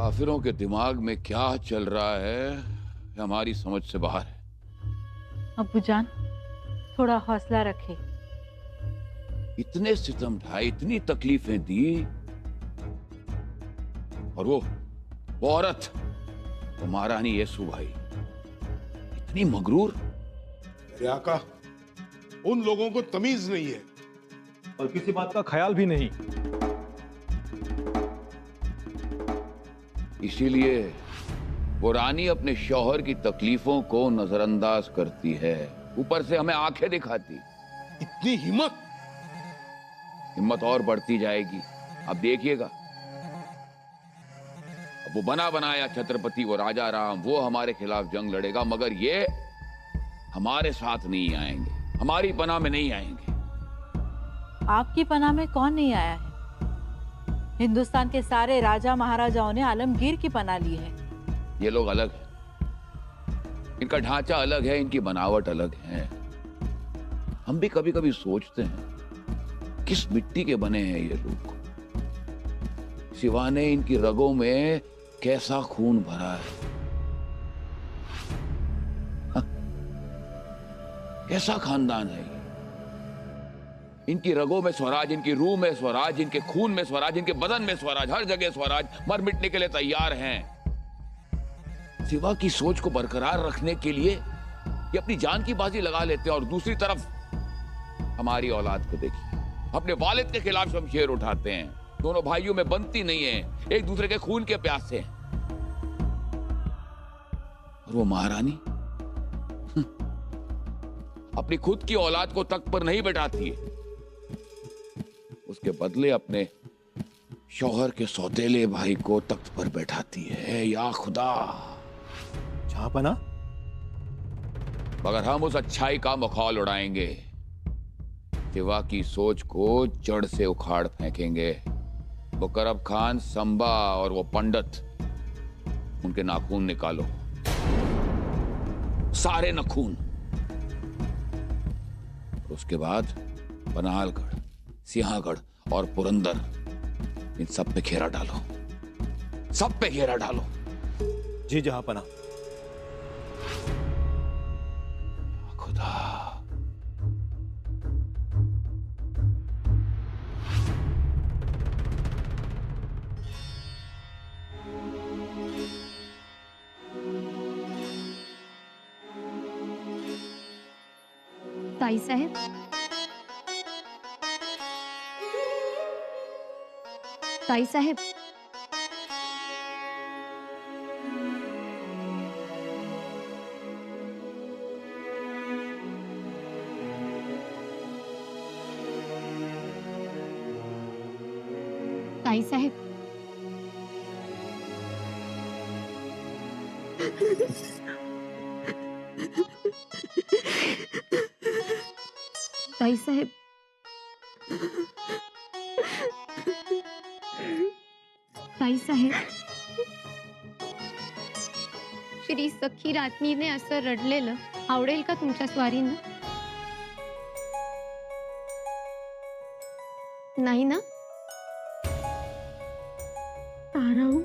काफिरों के दिमाग में क्या चल रहा है हमारी समझ से बाहर है। अब्बूजान, थोड़ा हौसला रखे। इतने सितम ढाए, इतनी तकलीफें दी, और वो औरत, वो महारानी येसु भाई, इतनी मगरूर। मेरे आका, उन लोगों को तमीज नहीं है और किसी बात का ख्याल भी नहीं। इसीलिए वो रानी अपने शौहर की तकलीफों को नजरअंदाज करती है, ऊपर से हमें आंखें दिखाती। इतनी हिम्मत! हिम्मत और बढ़ती जाएगी, अब देखिएगा। अब वो बना बनाया छत्रपति, वो राजा राम, वो हमारे खिलाफ जंग लड़ेगा, मगर ये हमारे साथ नहीं आएंगे, हमारी पनाह में नहीं आएंगे। आपकी पनाह में कौन नहीं आया है? हिंदुस्तान के सारे राजा महाराजाओं ने आलमगीर की पनाह ली है। ये लोग अलग हैं, इनका ढांचा अलग है, इनकी बनावट अलग है। हम भी कभी कभी सोचते हैं किस मिट्टी के बने हैं ये लोग, सिवाने इनकी रगों में कैसा खून भरा है। हाँ, कैसा खानदान है ये। इनकी रगों में स्वराज, इनकी रूह में स्वराज, इनके खून में स्वराज, इनके बदन में स्वराज, हर जगह स्वराज, मर मिटने के लिए तैयार हैं। सिवा की सोच को बरकरार रखने के लिए ये अपनी जान की बाजी लगा लेते हैं, और दूसरी तरफ हमारी औलाद को देखिए, अपने वालिद के खिलाफ शमशेर उठाते हैं। दोनों भाइयों में बनती नहीं है, एक दूसरे के खून के प्यासे हैं। और वो महारानी अपनी खुद की औलाद को तख्त पर नहीं बैठाती है, उसके बदले अपने शौहर के सौतेले भाई को तख्त पर बैठाती है। या खुदा, जहांपना, मगर हम उस अच्छाई का मखौल उड़ाएंगे, सिवा की सोच को जड़ से उखाड़ फेंकेंगे। मुकरब खान, संबा और वो पंडित, उनके नाखून निकालो, सारे नाखून। उसके बाद पनाहलगढ़, सिंहागढ़ और पुरंदर, इन सब पे घेरा डालो, सब पे घेरा डालो। जी जहांपना। खुदा, ताई साहेब, ताई साहेब, ताई साहेब, ताई साहेब, ताई साहेब, श्री सखी रात्नीने असं रडलेलं आवडेल का तुमच्या स्वारींना? नाही ना? ताराऊ,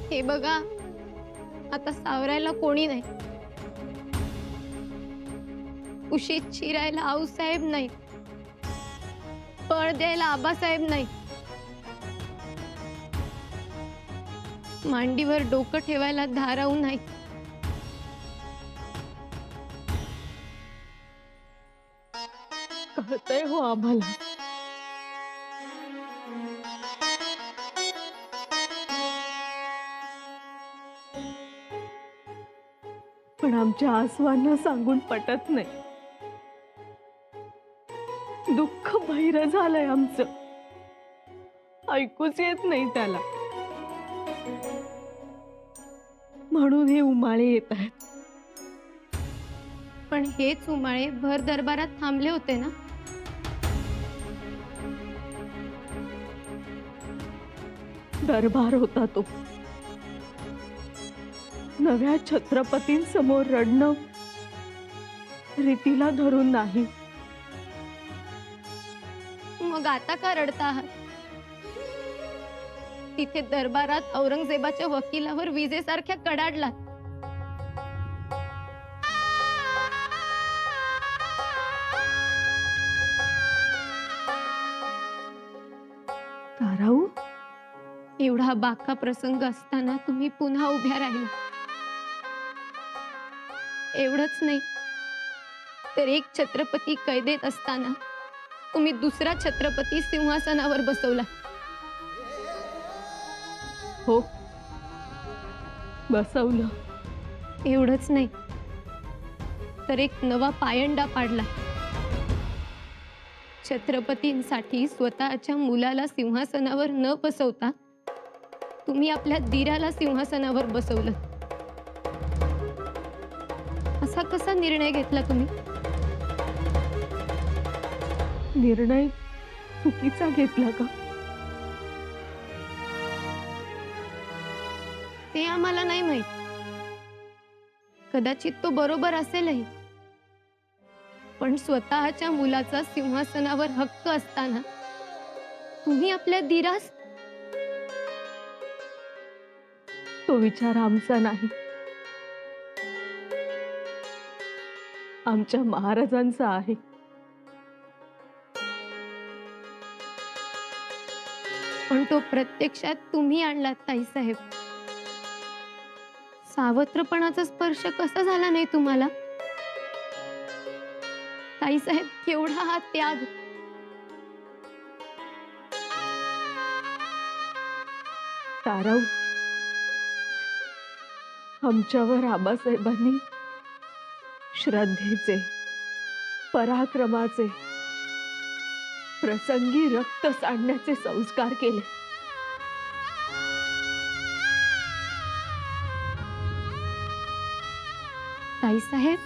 हे बघा, आता सावरायला कोणी नाही, उशीत चिरायला आऊसाहेब नाही, पळ द्यायला आबासाहेब नाही, मांडीवर डोकं ठेवायला धाराऊ नाही. कळतंय हो आम्हाला, पण आमच्या आसवांना सांगून पटत नाही. दुःख बहिरं झालंय आमचं, ऐकूच येत नाही त्याला, म्हणून हे उमाळे येत आहेत. पण हेच उमाळे भर दरबारात थांबले होते ना? दरबार होता तो, नव्या छत्रपतींसमोर रडणं रीतीला धरून नाही. मग आता का रडता आहात? तिथे दरबारात औरंगजेबाच्या वकिलावर विजेसारख्या कडाडला. ताराऊ, एवढा बाका प्रसंग असताना तुम्ही पुन्हा उभ्या राहिला. एवढंच नाही तर एक छत्रपती कैदेत असताना तुम्ही दुसरा छत्रपती सिंहासनावर बसवला. हो, बसवलं. एवढंच नाही तर एक नवा पायंडा पाडला. छत्रपतींसाठी स्वतःच्या मुलाला सिंहासनावर न बसवता तुम्ही आपल्या दीराला सिंहासनावर बसवलं. असा कसा निर्णय घेतला तुम्ही? निर्णय चुकीचा घेतला का? ते आम्हाला नाही माहित. कदाचित तो बरोबर असेलही, पण स्वतःच्या मुलाचा सिंहासनावर हक्क असताना तुम्ही आपल्या दीरास. तो विचार आमचा नाही, आमच्या महाराजांचा आहे. पण तो प्रत्यक्षात तुम्ही आणलात ताईसाहेब. सावत्रपणाचा स्पर्श कसा झाला नाही तुम्हाला? ताईसाहेब, केवढा हा त्याग. ताराऊ, आमच्यावर आबासाहेबांनी श्रद्धेचे, पराक्रमाचे, प्रसंगी रक्त सांडण्याचे संस्कार केले. ताईसाहेब,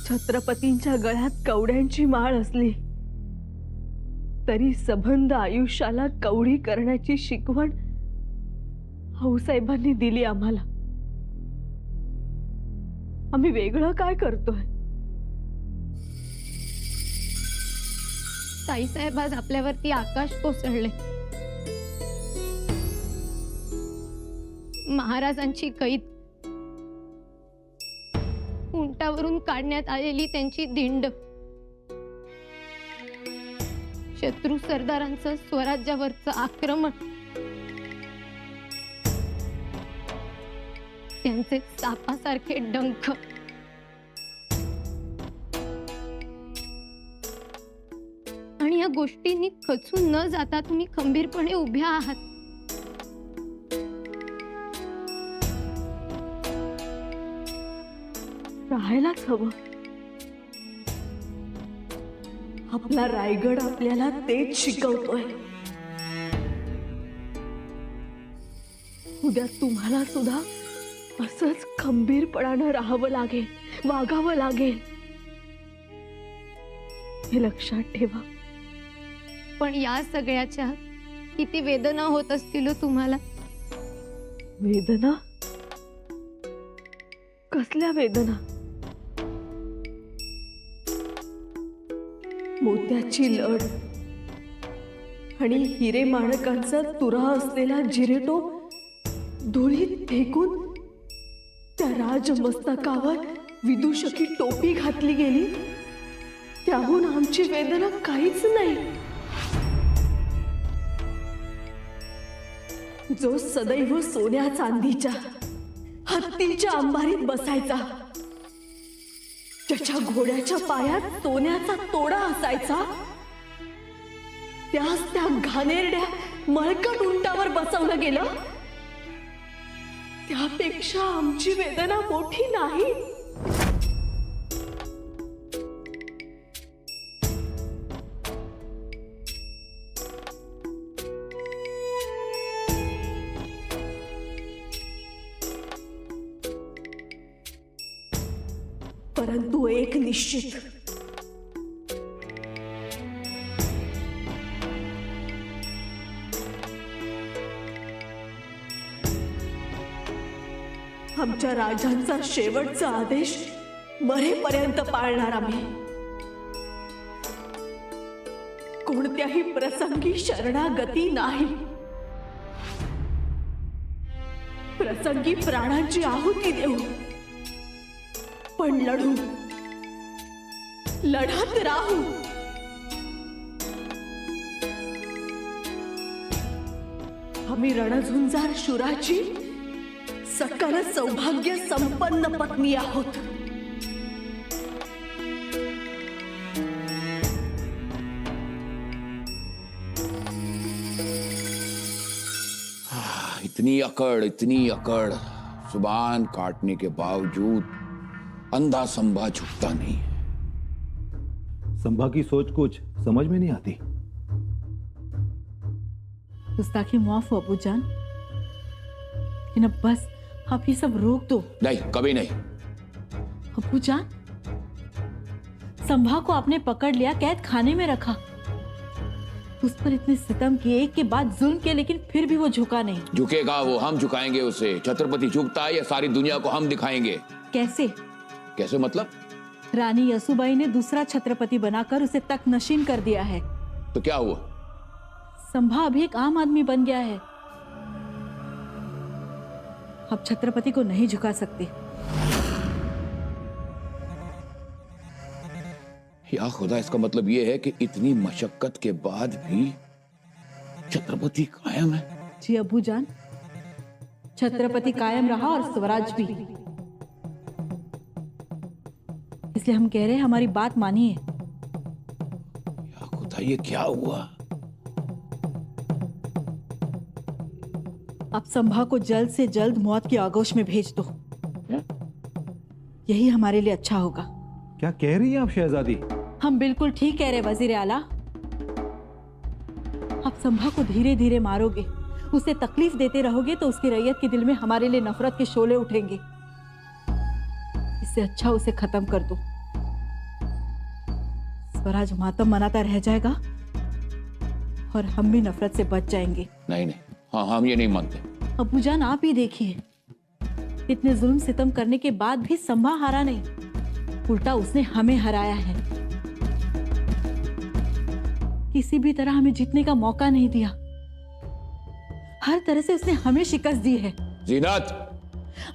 छत्रपतींच्या गळ्यात कवड्यांची माळ असली तरी सबंध आयुष्याला कवडी करण्याची शिकवण हौसाहेबांनी दिली आम्हाला. आम्ही वेगळं काय करतोय? ताईसाहेब, आज आपल्यावरती आकाश कोसळले. महाराजांची कैद, उंटावरून काढण्यात आलेली त्यांची धिंड, शत्रू सरदारांचं स्वराज्यावरचं आक्रमण, त्यांचे सापासारखे डंख, आणि या गोष्टींनी खचून न जाता तुम्ही खंबीरपणे उभ्या आहात. राहायलाच हवं. आपला रायगड आपल्याला तेच शिकवतोय. उद्या तुम्हाला सुद्धा असंच खंबीरपणानं राहावं लागेल, वागावं लागेल. हे लक्षात ठेवा. पण या सगळ्याच्या किती वेदना होत असतील हो तुम्हाला. वेदना? कसल्या वेदना? मोत्याची लढ आणि हिरे माणकांचा तुरा असलेला जिरेटोप धुळीत फेकून त्या राजमस्तकावर विदूषकी टोपी घातली गेली, त्याहून आमची वेदना काहीच नाही. जो सदैव सोन्या चांदीच्या हत्तीच्या अंबारीत बसायचा, ज्याच्या घोड्याच्या पायात सोन्याचा तोडा असायचा, त्यास त्या घाणेरड्या मळकट उंटावर बसवलं गेलं. त्यापेक्षा आमची वेदना मोठी नाही. परंतु एक निश्चित, आमच्या राजांचा शेवटचा आदेश मरेपर्यंत पाळणार आम्ही. कोणत्याही प्रसंगी शरणागती नाही. प्रसंगी प्राणांची आहुती देऊ, पण लढू, लढत राहू. आम्ही रणझुंजार शूराची सकल सौभाग्य संपन्न पत्नी आहोत. इतनी अकड़, जुबान काटने के बावजूद अंधा संभा झुकता नहीं है. संभा की सोच कुछ समझ में नहीं आती. गुस्ताखी माफ हो अबूजान, लेकिन अब बस आप ये सब रोक दो. नहीं, कभी नहीं. अबूजान, संभा को आपने पकड़ लिया, कैद खाने में रखा, उस पर इतने सितम किए, एक के बाद जुल्म किए, लेकिन फिर भी वो झुका नहीं. झुकेगा वो, हम झुकाएंगे उसे. छत्रपति झुकता है, ये सारी दुनिया को हम दिखाएंगे. कैसे? कैसे मतलब? रानी यसुबाई ने दूसरा छत्रपति बनाकर उसे तक नशीन कर दिया है. तो क्या हुआ? संभा अभी एक आम आदमी बन गया है. अब छत्रपति को नहीं झुका सकते. या खुदा, इसका मतलब ये है कि इतनी मशक्कत के बाद भी छत्रपति कायम है. जी अबूजान, छत्रपति कायम रहा और स्वराज भी. इसलिए हम कह रहे हैं, हमारी बात मानिए. या खुदा, ये क्या हुआ? अब संभा को जल्द से जल्द मौत की आगोश में भेज दो. यही हमारे लिए अच्छा होगा. क्या कह रही हैं आप शहजादी? हम बिल्कुल ठीक कह रहे वजीर आला. आप संभा को धीरे धीरे मारोगे, उसे तकलीफ देते रहोगे, तो उसकी रैयत के दिल में हमारे लिए नफरत के शोले उठेंगे. इससे अच्छा उसे खत्म कर दो. स्वराज मातम मनाता रह जाएगा और हम भी नफरत से बच जाएंगे. नहीं नहीं, हाँ, हम ये नहीं मानते. अबूजान, आप ही देखिए, इतने जुल्म सितम करने के बाद भी संभा हारा नहीं, उल्टा उसने हमें हराया है. किसी भी तरह हमें जीतने का मौका नहीं दिया. हर तरह से उसने हमें शिकस्त दी है. जीनत,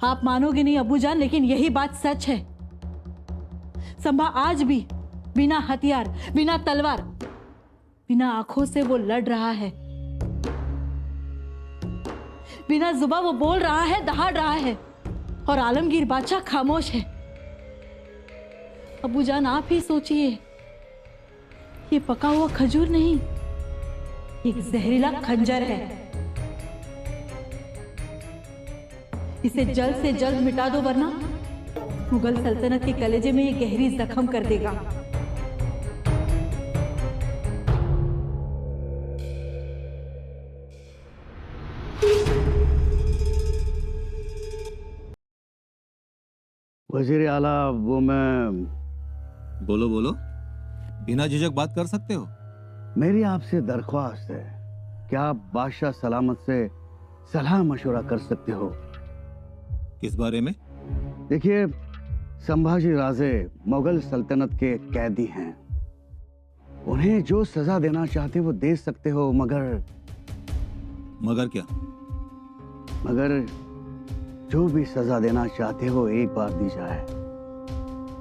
आप मानोगे नहीं अबूजान, लेकिन यही बात सच है. संभा आज भी बिना हथियार, बिना तलवार, बिना आंखों से वो लड़ रहा है. बिना जुबान वो बोल रहा है, दहाड़ रहा है, और आलमगीर बादशाह खामोश है. अबूजान, आप ही सोचिए, ये पका हुआ खजूर नहीं, एक जहरीला खंजर है. इसे जल्द से जल्द मिटा दो, वरना मुगल सल्तनत के कलेजे में ये गहरी जख्म कर देगा. वजीर आला, वो मैं... बोलो बोलो, बिना झिझक बात कर सकते हो. मेरी आपसे दरख्वास्त है, क्या आप बादशाह सलामत से सलाह मशवरा कर सकते हो? किस बारे में? देखिए, संभाजी राजे मुगल सल्तनत के कैदी हैं. उन्हें जो सजा देना चाहते वो दे सकते हो, मगर क्या? मगर जो भी सजा देना चाहते हो एक बार दी जाए.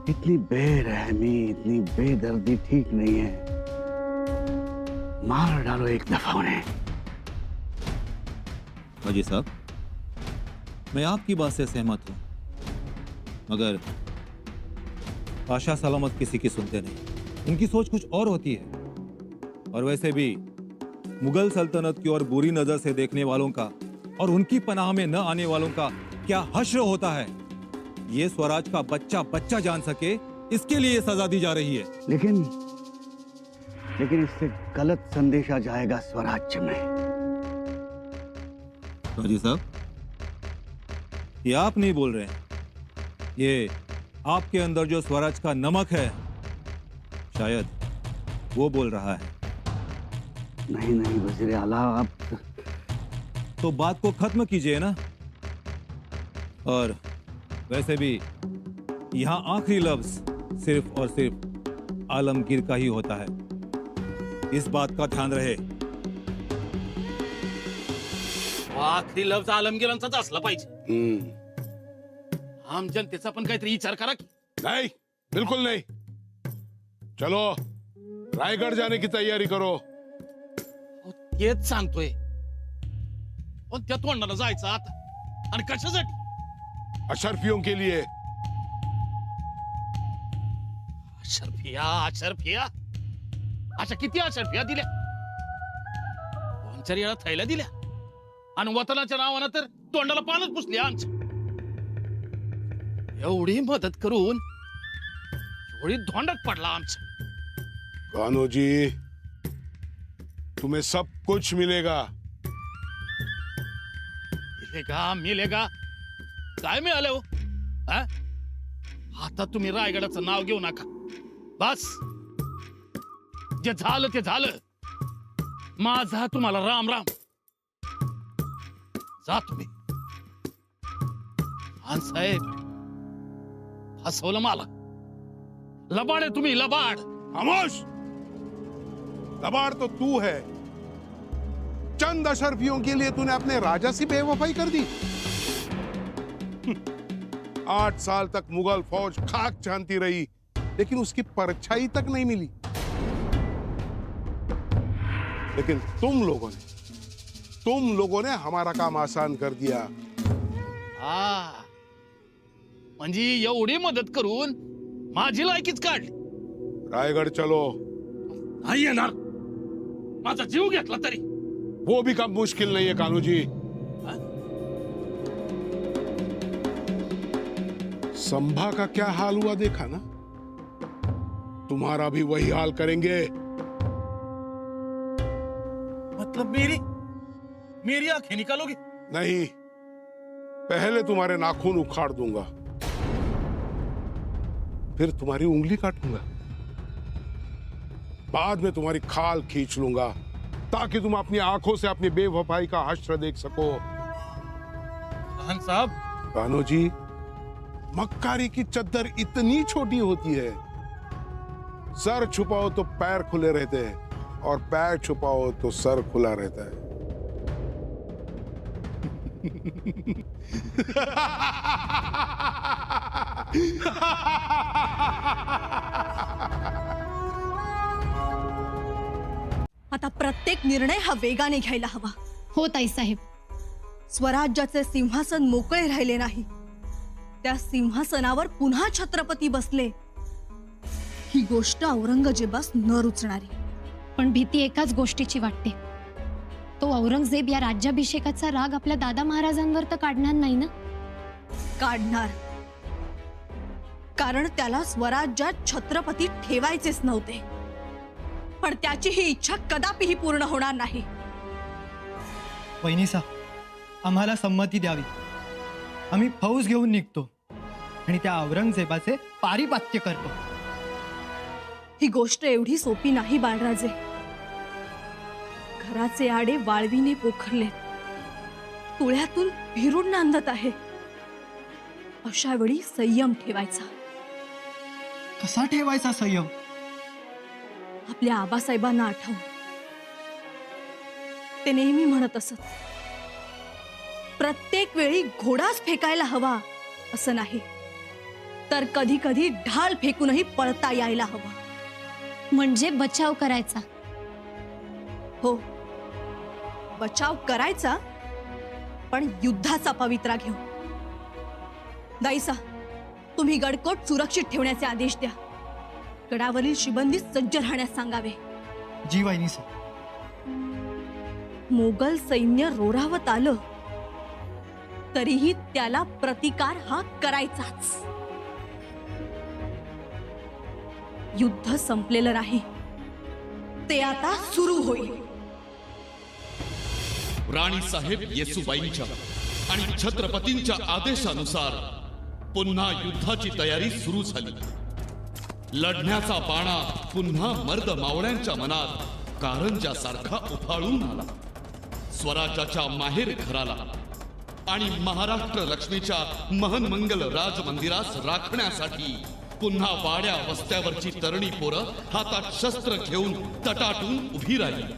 इतनी बेरहमी, इतनी बेदर्दी ठीक नहीं है. मार डालो एक दफा उन्हें. हाजी साहब, मैं आपकी बात से सहमत हूं, मगर बादशाह सलामत किसी की सुनते नहीं. उनकी सोच कुछ और होती है. और वैसे भी मुगल सल्तनत की ओर बुरी नजर से देखने वालों का और उनकी पनाह में न आने वालों का क्या हश्र होता है. ये स्वराज का बच्चा बच्चा जान सके, इसके लिए सजा दी जा रही है. लेकिन इससे गलत संदेशा जाएगा स्वराज्य में. हाजी साहब, ये आप नहीं बोल रहे हैं, ये आपके अंदर जो स्वराज का नमक है, शायद वो बोल रहा है. नहीं वजीर आला, आप तो बात को खत्म कीजिए ना. और वैसे भी यहाँ आखिरी लफ्ज सिर्फ और सिर्फ आलमगीर का ही होता है. इस बात का ध्यान रहे। आखरी लफ्ज आलमगिरांचाच असला पाहिजे। आम जनतेचा पण काहीतरी विचार करा की। नहीं, बिल्कुल नहीं। चलो रायगढ़ जाने की तैयारी करो। अहो, तेच सांगतोय, पण त्या तोंडाला जायचं आता आणि कशासाठी? अशरफियों के लिए। अशरफिया अशा किती अशरफिया दिल्या? 2-4 वेळा थैल्या दिल्या आणि वतनाच्या नावानं तर तोंडाला पानच पुसली आमच्या। एवढी मदत करून एवढी धोंडात पडला आमच्या। कान्हो जी, तुम्हें सब कुछ मिलेगा। मिलेगा काय मिळालं हो? हा? आता तुम्ही रायगडाचं नाव घेऊ नका, बस जे झालं ते झालं। माझा तुम्हाला राम राम। जा तुम्ही। खान साहेब फसवलं मला। लबाड आहे तुम्ही, लबाड। खामोश। लबाड़ तो तू है। चंद अशरफियों के लिए तूने अपने राजा से बेवफाई कर दी। 8 साल तक मुगल फौज खाक छानती रही, लेकिन उसकी परछाई तक नहीं मिली। लेकिन तुम लोगों ने हमारा काम आसान कर दिया। हा, म्हणजे एवढी मदत करून माझी लायकीच काढली। रायगढ़ चलो। नाही येणार, माझा जीव घेतला तरी। वो भी कम मुश्किल नहीं है कान्हो जी। संभा का क्या हाल हुआ देखा ना, तुम्हारा भी वही हाल करेंगे। मतलब मेरी आंखें निकालोगे? नहीं, पहले तुम्हारे नाखून उखाड़ दूंगा, फिर तुम्हारी उंगली काटूंगा, बाद में तुम्हारी खाल खींच लूंगा, ताकि तुम अपनी आंखों से अपनी बेवफाई का हश्र देख सको। खान साहब, कान्हो जी, मक्कारी की चद्दर इतनी छोटी होती है, सर छुपाओ तो पैर खुले रहते हैं, और पैर छुपाओ तो सर खुला रहता है। आता प्रत्येक निर्णय हा वेगाने घ्यायला हवा। हो ताई साहेब। स्वराज्याचे सिंहासन मोकळे राहिले नाही, त्या सिंहासनावर पुन्हा छत्रपती बसले, ही गोष्ट औरंगजेबास न रुचणारी। पण भीती एकाच गोष्टीची वाटते, तो औरंगजेब या राज्याभिषेकाचा राग आपल्या दादा महाराजांवर तर काढणार नाही ना? काढणार, कारण त्याला स्वराज्यात छत्रपती ठेवायचेच नव्हते, पण त्याची ही इच्छा कदापिही पूर्ण होणार नाही। वहिनीसा, आम्हाला संमती द्यावी, आम्ही फौज घेऊन निघतो आणि त्या औरंगजेबाचे पारिपात्य करतो। ही गोष्ट एवढी सोपी नाही बाळराजे। घराचे आडे वाळवीने पोखरले, तुळ्यातून भिरून नांदत आहे, अशा वेळी संयम ठेवायचा। कसा ठेवायचा संयम? आपल्या आबासाहेबांना आठवून ते नेहमी म्हणत असत, प्रत्येक वेळी घोडाच फेकायला हवा असं नाही, तर कधी कधी ढाल फेकूनही पळता यायला हवा। म्हणजे बचाव करायचा। हो, बचाव करायचा, पण युद्धाचा पवित्रा घेऊन। दाईसा, तुम्ही गडकोट सुरक्षित ठेवण्याचे आदेश द्या, गडावरील शिबंदी सज्ज राहण्यास सांगावे। जी वहिनीसा। मोगल सैन्य रोरावत आलं तरीही त्याला प्रतिकार हा करायचाच। युद्ध संपलेलं नाही, ते आता सुरू होईल। राणीसाहेब येसुबाईंच्या आणि छत्रपतींच्या आदेशानुसार पुन्हा युद्धाची तयारी सुरू झाली। लढण्याचा बाणा पुन्हा मर्द मावळ्यांच्या मनात कारंजासारखा उफाळून आला। स्वराज्याच्या माहेर घराला आणि महाराष्ट्र लक्ष्मीच्या महनमंगल राजमंदिरास राखण्यासाठी पुन्हा वाड्या वस्त्यावरची तरुणी पोरं हातात शस्त्र घेऊन तटाटून उभी राहिली.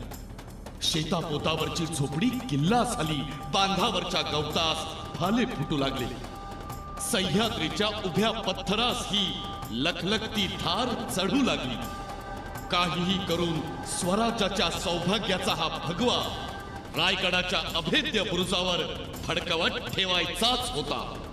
शेतापोतावरची झोपडी किल्ला झाली. बांधावरच्या गवतास भाले फुटू लागले. सह्याद्रीच्या उभ्या पत्थरास ही लखलखती धार चढू लागली. काहीही करून स्वराज्याच्या सौभाग्याचा हा भगवा रायगडाच्या अभेद्य बुरुजावर फडकवत ठेवायचाच होता.